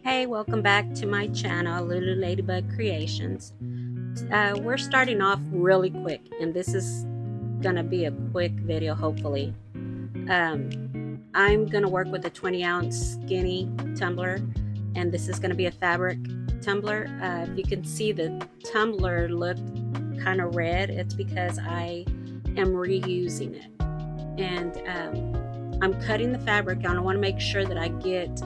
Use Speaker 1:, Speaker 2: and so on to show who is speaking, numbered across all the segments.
Speaker 1: Hey, welcome back to my channel, Lulu Ladybug Creations. We're starting off really quick, and this is gonna be a quick video, hopefully. I'm gonna work with a 20-ounce skinny tumbler, and this is gonna be a fabric tumbler. If you can see, the tumbler looked kind of red. It's because I am reusing it, and I'm cutting the fabric on. I want to make sure that I get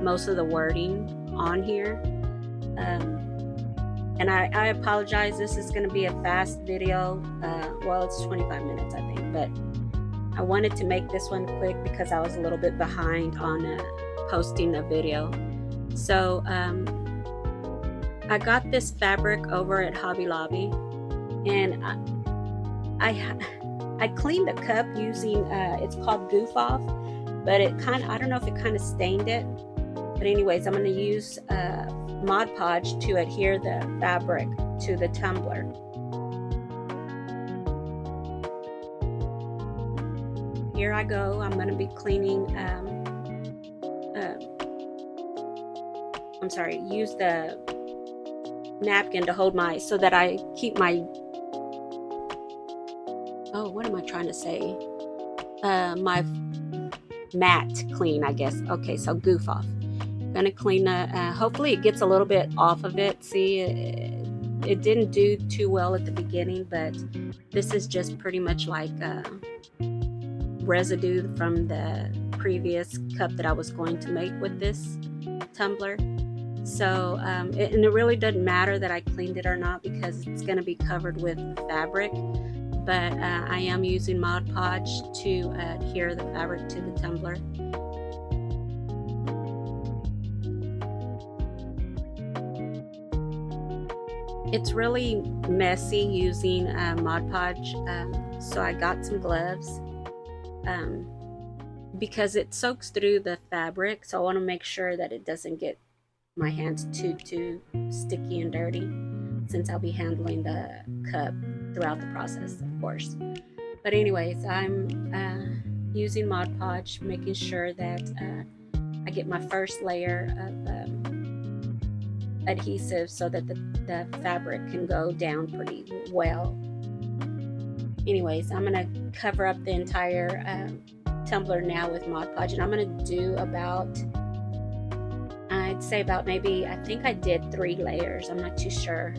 Speaker 1: most of the wording on here. And I apologize, this is going to be a fast video. Well, it's 25 minutes I think, but I wanted to make this one quick because I was a little bit behind on posting a video. So I got this fabric over at Hobby Lobby, and I cleaned the cup using it's called Goof Off, but it kind of, I don't know if it kind of stained it. But anyways, I'm going to use Mod Podge to adhere the fabric to the tumbler. Here I go. I'm going to be cleaning, use the napkin to hold my, so that I keep my, what am I trying to say? My mat clean, I guess. Okay, so Goof Off. Gonna clean hopefully it gets a little bit off of it. See, it didn't do too well at the beginning, but this is just pretty much like residue from the previous cup that I was going to make with this tumbler. So and it really doesn't matter that I cleaned it or not, because it's going to be covered with fabric. But I am using Mod Podge to adhere the fabric to the tumbler. It's really messy using Mod Podge, so I got some gloves because it soaks through the fabric, so I want to make sure that it doesn't get my hands too sticky and dirty, since I'll be handling the cup throughout the process, of course. But anyways, I'm using Mod Podge, making sure that I get my first layer of adhesive so that the fabric can go down pretty well. Anyways, I'm going to cover up the entire tumbler now with Mod Podge, and I'm going to do about, I'd say about maybe, I think I did 3 layers, I'm not too sure.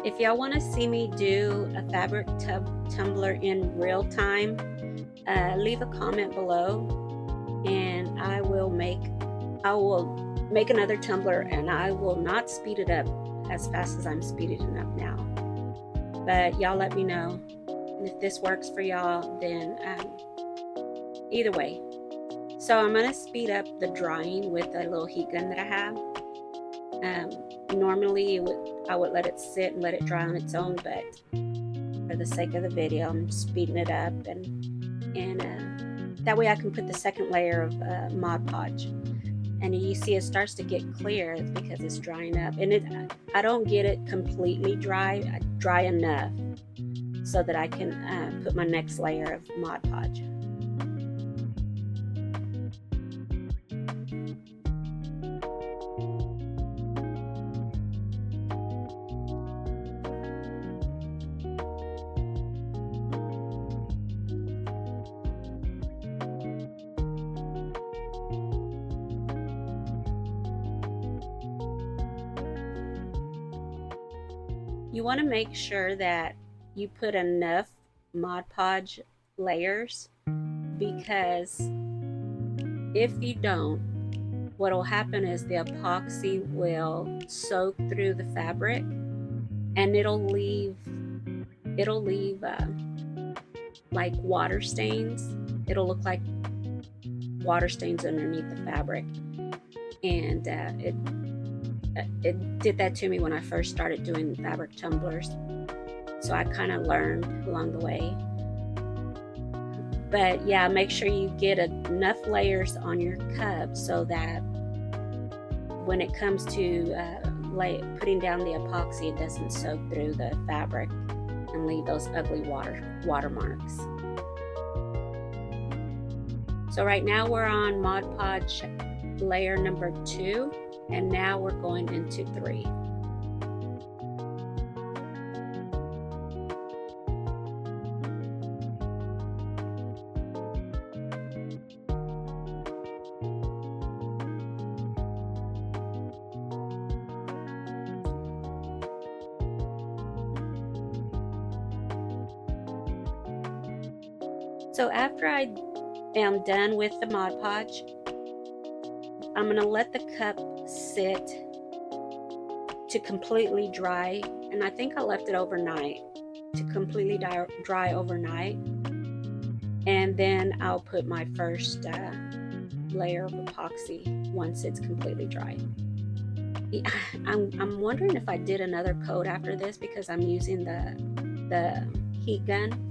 Speaker 1: If y'all want to see me do a fabric tumbler in real time, leave a comment below, and I will make another tumbler, and I will not speed it up as fast as I'm speeding it up now. But y'all let me know, and if this works for y'all, then either way. So I'm going to speed up the drying with a little heat gun that I have. Normally I would let it sit and let it dry on its own, but for the sake of the video, I'm speeding it up, and that way I can put the second layer of Mod Podge. And you see it starts to get clear because it's drying up, and I don't get it completely dry enough so that I can put my next layer of Mod Podge. You want to make sure that you put enough Mod Podge layers, because if you don't, what will happen is the epoxy will soak through the fabric, and it'll leave like water stains. It'll look like water stains underneath the fabric, and it did that to me when I first started doing fabric tumblers. So I kind of learned along the way. But yeah, make sure you get enough layers on your cup so that when it comes to putting down the epoxy, it doesn't soak through the fabric and leave those ugly watermarks. So right now we're on Mod Podge layer number 2, and now we're going into 3. So after I am done with the Mod Podge, I'm going to let the cup sit to completely dry, and I think I left it overnight to completely dry overnight, and then I'll put my first layer of epoxy once it's completely dry. I'm wondering if I did another coat after this because I'm using the heat gun.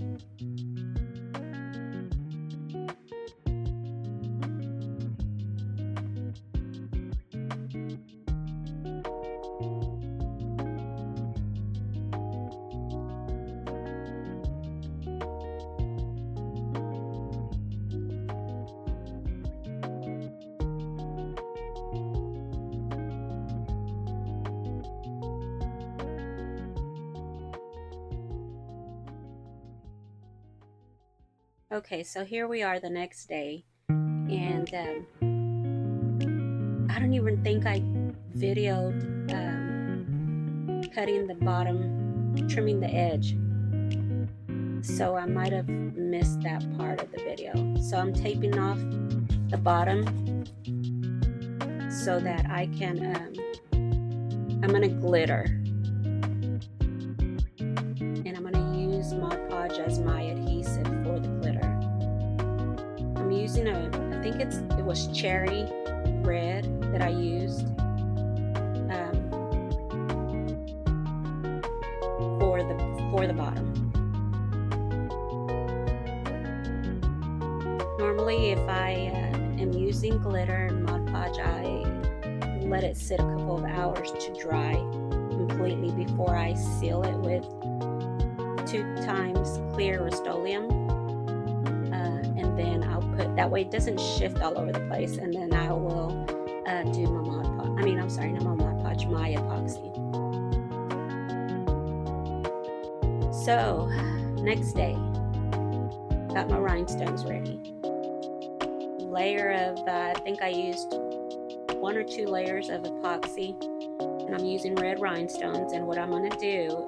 Speaker 1: Okay, so here we are the next day, and I don't even think I videoed cutting the bottom, trimming the edge, so I might have missed that part of the video. So I'm taping off the bottom so that I can, I'm going to glitter, and I'm going to use Mod Podge as my adhesive for the glitter. I'm using I think it was cherry red that I used for the bottom. Normally, if I am using glitter and Mod Podge, I let it sit a couple of hours to dry completely before I seal it with 2 times clear Rust-Oleum, and then I'll put, that way it doesn't shift all over the place, and then I will do my Mod Podge, my epoxy. So next day, got my rhinestones ready. Layer of, I think I used 1 or 2 layers of epoxy, and I'm using red rhinestones. And what I'm going to do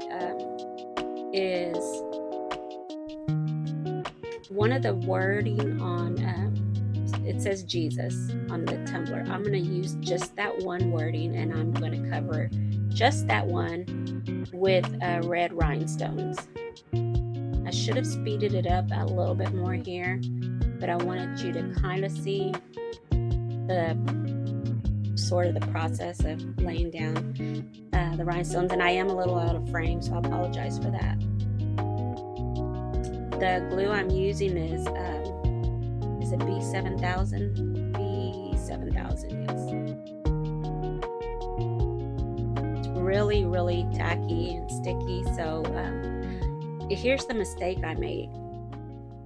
Speaker 1: is one of the wording on, it says Jesus on the tumbler. I'm going to use just that one wording, and I'm going to cover just that one with red rhinestones. I should have speeded it up a little bit more here, but I wanted you to kind of see the sort of the process of laying down the rhinestones, and I am a little out of frame, so I apologize for that. The glue I'm using is it B7000? B7000, yes. It's really, really tacky and sticky, so here's the mistake I made.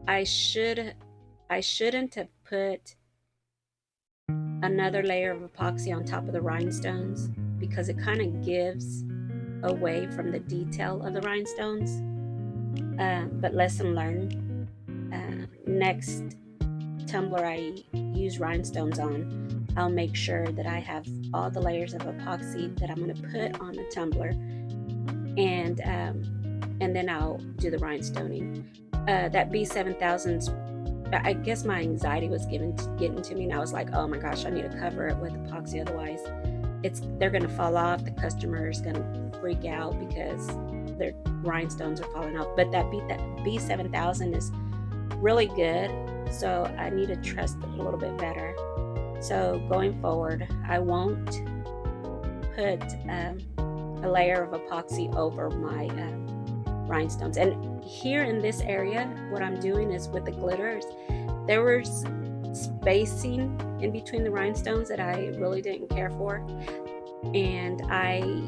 Speaker 1: I shouldn't have put another layer of epoxy on top of the rhinestones, because it kind of gives away from the detail of the rhinestones. But lesson learned. Next tumbler I use rhinestones on, I'll make sure that I have all the layers of epoxy that I'm going to put on the tumbler, and then I'll do the rhinestoning. That B7000's, I guess my anxiety was getting to me, and I was like, oh my gosh, I need to cover it with epoxy, otherwise they're going to fall off. The customer is going to freak out because their rhinestones are falling off. But that B7000 is really good, so I need to trust it a little bit better. So going forward, I won't put a layer of epoxy over my rhinestones. And here in this area, what I'm doing is with the glitters, there was spacing in between the rhinestones that I really didn't care for, and I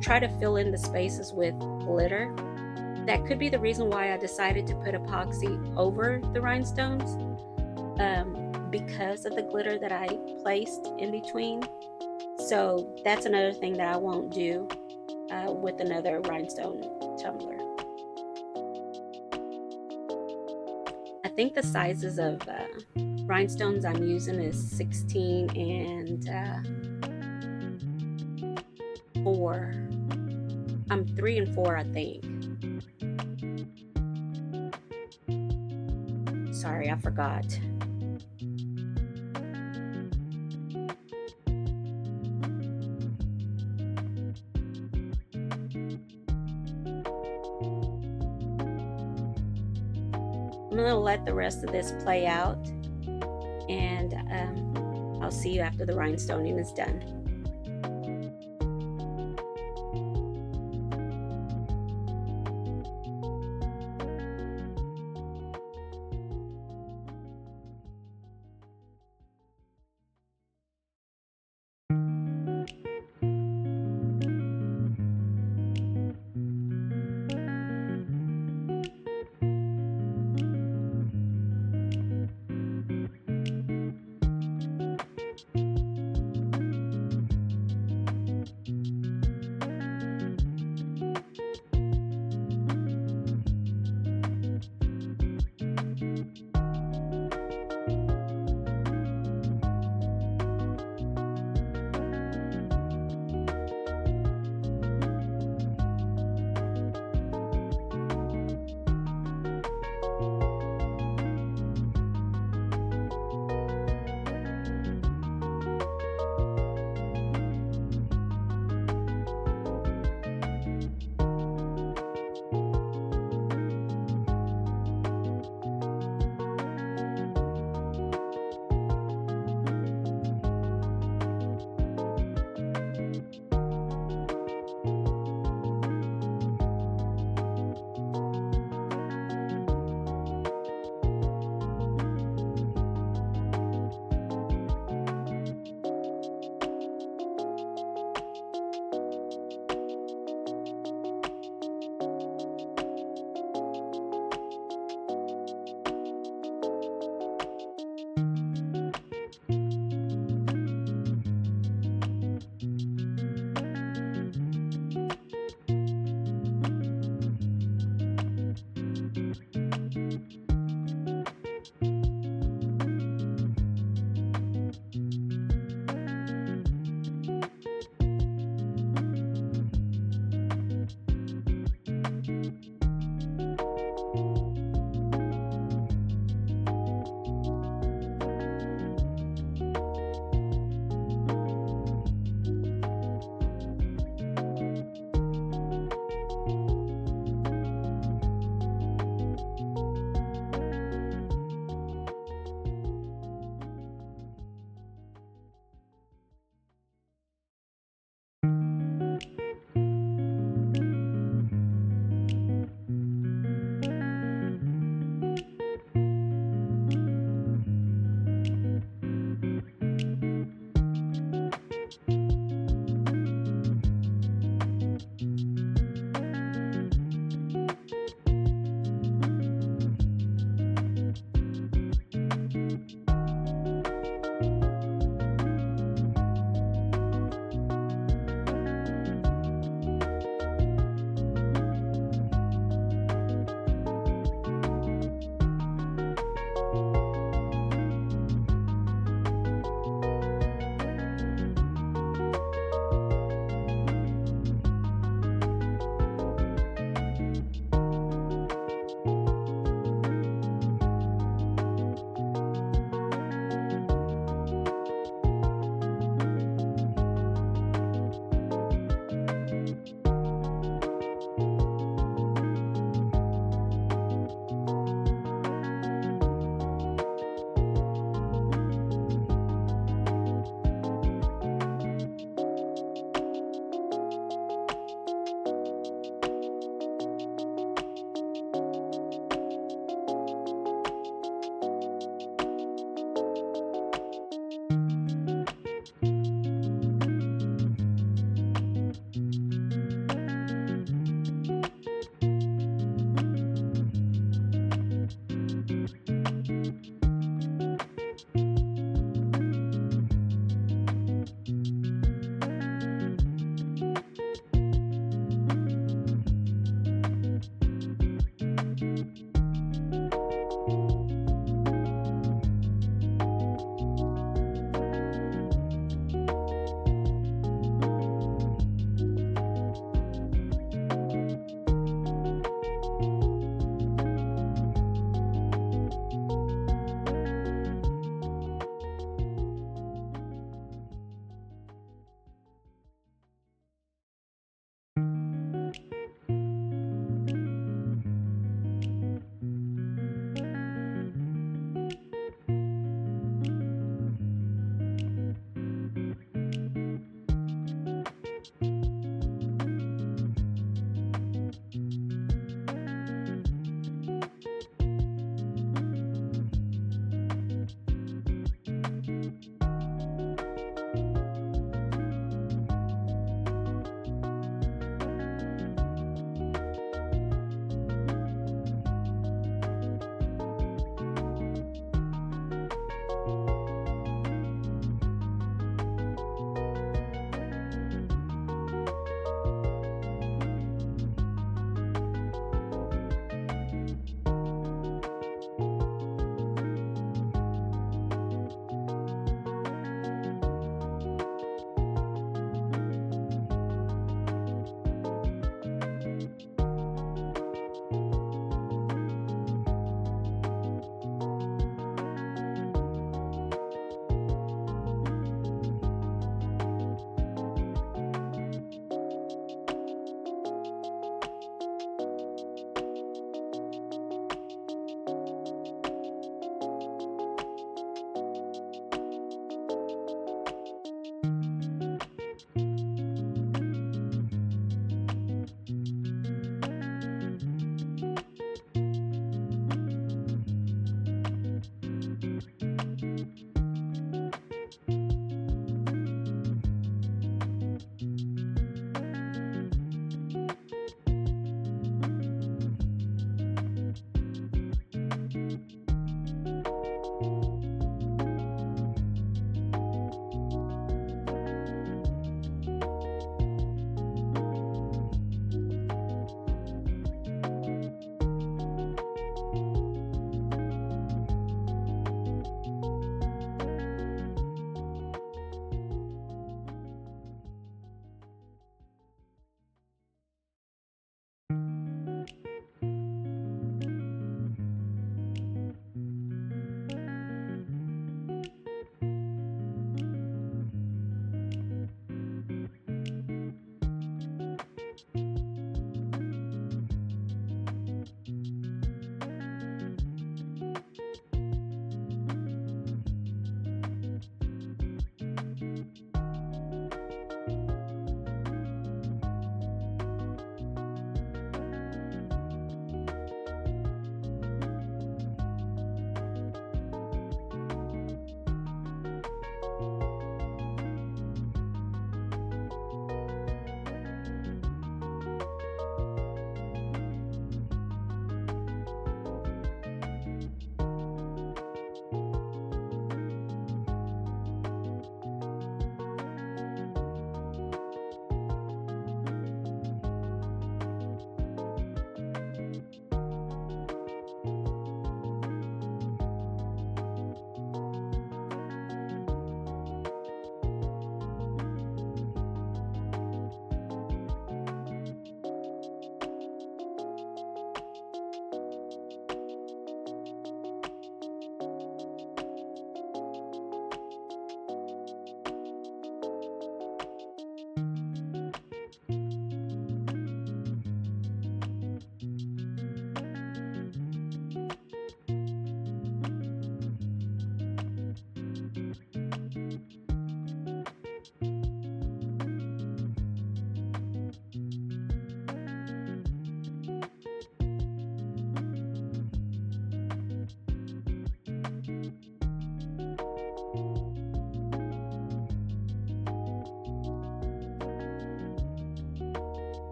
Speaker 1: try to fill in the spaces with glitter. That could be the reason why I decided to put epoxy over the rhinestones, because of the glitter that I placed in between. So that's another thing that I won't do with another rhinestone tumbler. I think the sizes of rhinestones I'm using is 16 and 4. I'm 3 and 4, I think. Sorry, I forgot. I'm going to let the rest of this play out, and I'll see you after the rhinestoning is done.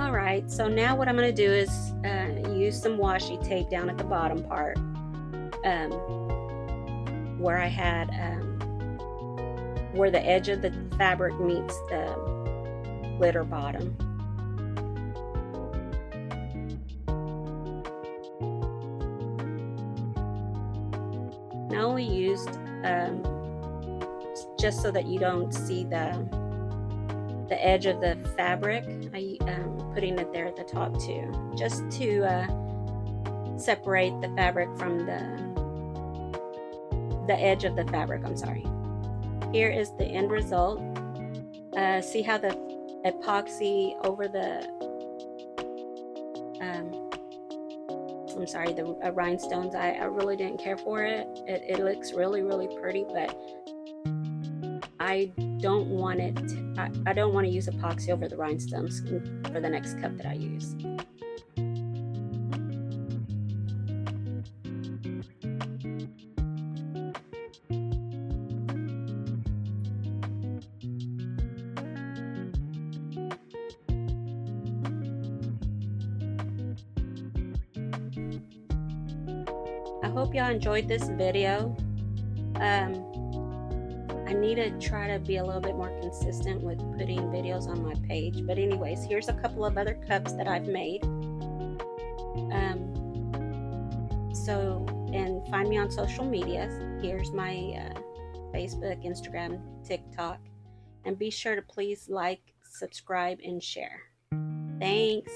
Speaker 1: Alright, so now what I'm going to do is use some washi tape down at the bottom part where I had where the edge of the fabric meets the glitter bottom. I only used just so that you don't see the edge of the fabric. I putting it there at the top too, just to separate the fabric from the edge of the fabric. I'm sorry. Here is the end result. See how the epoxy over the I'm sorry, the rhinestones, I really didn't care for it. It looks really, really pretty, but I don't want it I don't want to use epoxy over the rhinestones for the next cup that I use. I hope y'all enjoyed this video. I need to try to be a little bit more consistent with putting videos on my page. But anyways, here's a couple of other cups that I've made. And find me on social media. Here's my Facebook, Instagram, TikTok. And be sure to please like, subscribe, and share. Thanks.